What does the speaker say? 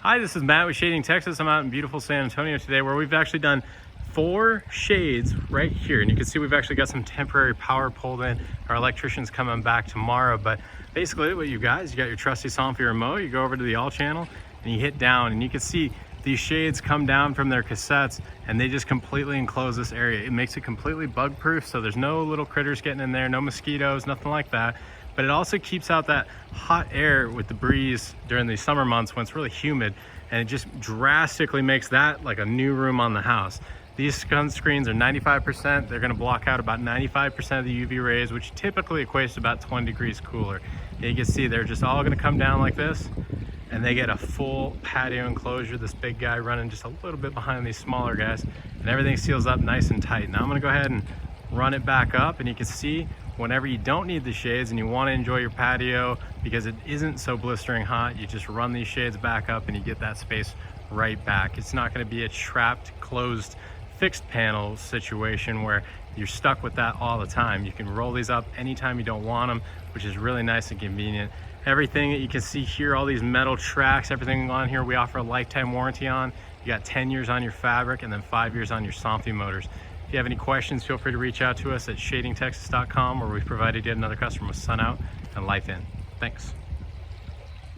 Hi, this is Matt with Shading Texas. I'm out in beautiful San Antonio today where we've actually done 4 shades right here. And you can see we've actually got some temporary power pulled in. Our electrician's coming back tomorrow. But basically what you got is you got your trusty Somfy remote. You go over to the all channel and you hit down and you can see these shades come down from their cassettes and they just completely enclose this area. It makes it completely bug proof, so there's no little critters getting in there, no mosquitoes, nothing like that. But it also keeps out that hot air with the breeze during the summer months when it's really humid, and it just drastically makes that like a new room on the house. These sunscreens are 95%. They're gonna block out about 95% of the UV rays, which typically equates to about 20 degrees cooler. And you can see they're just all gonna come down like this, and they get a full patio enclosure. This big guy running just a little bit behind these smaller guys, and everything seals up nice and tight. Now I'm gonna go ahead and run it back up, and you can see whenever you don't need the shades and you want to enjoy your patio because it isn't so blistering hot, you just run these shades back up and you get that space right back. It's not going to be a trapped, closed, fixed panel situation where you're stuck with that all the time. You can roll these up anytime you don't want them, which is really nice and convenient. Everything that you can see here, all these metal tracks, everything on here, we offer a lifetime warranty on. You got 10 years on your fabric and then 5 years on your Somfy motors. If you have any questions, feel free to reach out to us at shadingtexas.com, where we've provided yet another customer with sun out and life in. Thanks.